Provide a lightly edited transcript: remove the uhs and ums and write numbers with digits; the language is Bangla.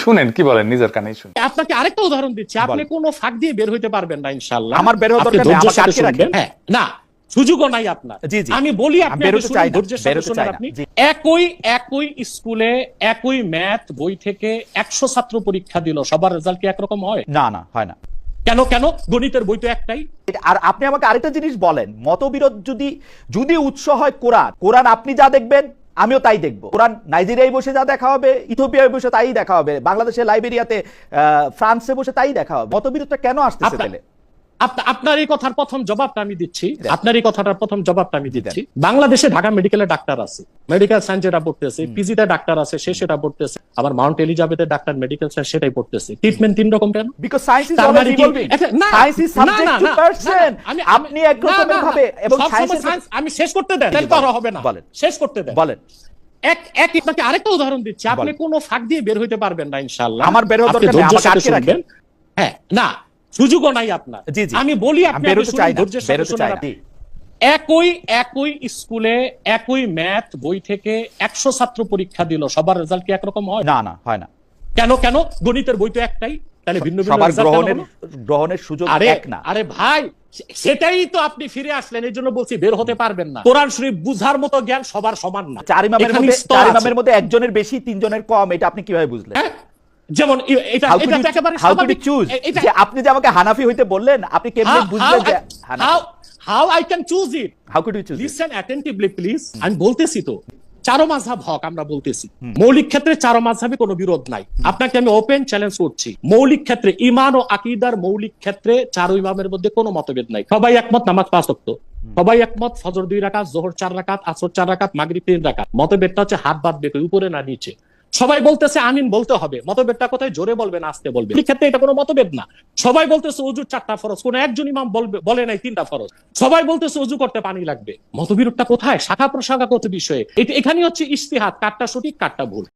শুনেন কি বলেন, নিজের কানেই শুনেন। আপনাকে আরেকটা উদাহরণ দিচ্ছি, আপনি কোনো ফাঁক দিয়ে বের হইতে পারবেন না ইনশাআল্লাহ। আমার বের হওয়ার দরকার নেই, আমাকে আটকে রাখেন। হ্যাঁ, না সুযোগও নাই আপনার। আমি বলি আপনি ধৈর্যের সাথে শুনেন। আপনি একই স্কুলে একই ম্যাথ বই থেকে 100 ছাত্র পরীক্ষা দিল, সবার রেজাল্ট কি একরকম হয়? না না, হয় না। কেন কেন? গণিতের বই তো একটাই। আর আপনি আমাকে আরেকটা জিনিস বলেন, মতবিরোধ যদি উৎস হয় কোরআন আপনি যা দেখবেন আমিও তাই দেখবো। কোরআন নাইজেরিয়ায় বসে যা দেখা হবে, ইথিওপিয়ায় বসে তাই দেখা হবে, বাংলাদেশে লাইবেরিয়াতে, ফ্রান্সে বসে তাই দেখা হবে। মতবিরোধটা কেন আসতেছে তাহলে? আপনার এই কথার প্রথম জবাবটা আমি দিচ্ছি। বাংলাদেশে ঢাকা মেডিকেলে ডাক্তার আছে, মেডিকেল সায়েন্স যেটা পড়তেছে, পিজিতে ডাক্তার আছে, সে সেটা পড়তেছে, আবার মাউন্ট এলিজাবেথের ডাক্তার মেডিকেল সায়েন্স সেটাই পড়তেছে। ট্রিটমেন্ট তিন রকম কেন? Because science is always evolving. Science is subject to person. আপনি এক রকমের ভাবে এবং সায়েন্স আমি শেষ করতে দেন, তাহলে তো হবে না। শেষ করতে দেন, বলেন। আপনাকে আরেকটা উদাহরণ দিচ্ছি, আপনি কোনো ফাঁক দিয়ে বের হইতে পারবেন না ইনশাআল্লাহ। আমার বের হওয়ার দরকার নেই, আমাকে আটকে রাখেন। হ্যাঁ, না সুযোগও নাই আপনার। আমি বলি আপনি ধৈর্যের সাথে শুনেন। একই স্কুলে একই ম্যাথ বই থেকে 100 ছাত্র পরীক্ষা দিল, সবার রেজাল্ট কি একরকম হয়? না না, হয় না। কেন কেন? গণিতের বই তো একটাই, তাহলে ভিন্ন ভিন্ন গ্রহণের সুযোগ এক না। আরে ভাই, সেটাই তো আপনি ফিরে আসলেন, এই জন্য বলছি বের হতে পারবেন না। কোরআন শরীফ বুঝার মতো জ্ঞান সবার সমান না। চার ইমামের মধ্যে একজনের বেশি, তিনজনের কম, এটা আপনি কিভাবে বুঝলেন? যেমন এটা একেবারে স্বাভাবিক। আপনি যে আমাকে হানাফি হইতে বললেন, আপনি কেমনে বুঝলেন যে how I can choose it? How could you choose it? Listen attentively please. আমি বলতেছি তো চারো মাযহাব হক, আমরা বলতেছি মৌলিক ক্ষেত্রে চারো মাযহাবে কোনো বিরোধ নাই। আপনাকে আমি ওপেন চ্যালেঞ্জ করছি, মৌলিক ক্ষেত্রে ঈমান ও আকীদার মৌলিক ক্ষেত্রে চারো ইমামের মধ্যে কোনো মতভেদ নাই। সবাই একমত নামাজ 5 ওয়াক্ত, সবাই একমত ফজর 2 রাকাত, যোহর 4 রাকাত, আসর 4 রাকাত, মাগরিব 3 রাকাত। মতভেদটা হচ্ছে হাত বাদ বেঁকে উপরে না নিচে। সবাই বলতেছে আমিন বলতে হবে, মতভেদটা কোথায়? জোরে বলবে না আস্তে বলবে? এই ক্ষেত্রে এটা কোনো মতভেদ না। সবাই বলতেছে ওযুর 4টা ফরজ, কোন একজন ইমাম বলে নাই 3টা ফরজ। সবাই বলতেছে ওযু করতে পানি লাগবে। মতবিরোধটা কোথায়? শাখা প্রশাখাগত বিষয়ে। এখানে হচ্ছে ইজতিহাদ, কারটা সঠিক কারটা ভুল।